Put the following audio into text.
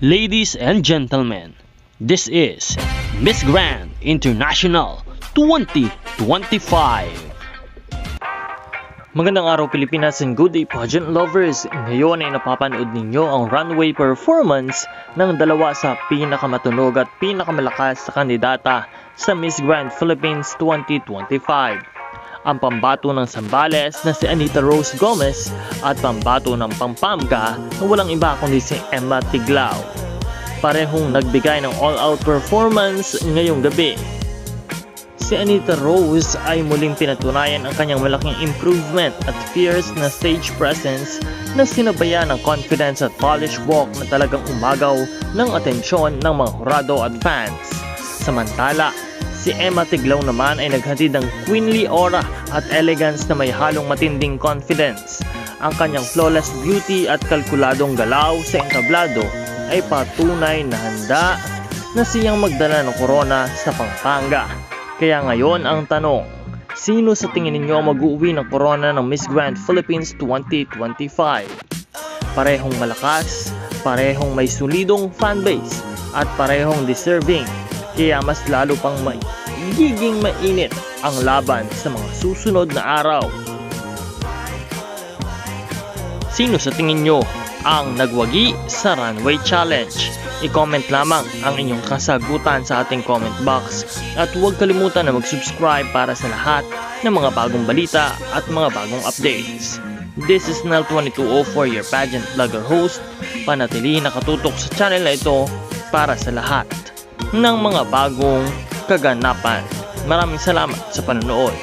Ladies and gentlemen, this is Miss Grand International 2025. Magandang araw Pilipinas and good day pageant lovers. Ngayon ay napapanood ninyo ang runway performance ng dalawa sa pinakamatunog at pinakamalakas sa kandidata sa Miss Grand Philippines 2025. Ang pambato ng Zambales na si Anita Rose Gomez at pambato ng Pampanga na walang iba kundi si Emma Tiglao. Parehong nagbigay ng all-out performance ngayong gabi. Si Anita Rose ay muling pinatunayan ang kanyang malaking improvement at fierce na stage presence na sinabayan ng confidence at polished walk na talagang umagaw ng atensyon ng mga hurado at fans. Samantala, si Emma Tiglao naman ay naghatid ng queenly aura at elegance na may halong matinding confidence. Ang kanyang flawless beauty at kalkuladong galaw sa entablado ay patunay na handa na siyang magdala ng korona sa Pampanga. Kaya ngayon ang tanong, sino sa tingin ninyo mag-uwi ng korona ng Miss Grand Philippines 2025? Parehong malakas, parehong may solidong fanbase at parehong deserving. Kaya mas lalo pang magiging mainit ang laban sa mga susunod na araw. Sino sa tingin nyo ang nagwagi sa runway challenge? I-comment lamang ang inyong kasagutan sa ating comment box at huwag kalimutan na mag-subscribe para sa lahat ng mga bagong balita at mga bagong updates. This is Nel2204, your pageant vlogger host. Panatilihin nakatutok sa channel na ito para sa lahat ng mga bagong kaganapan. Maraming salamat sa panonood.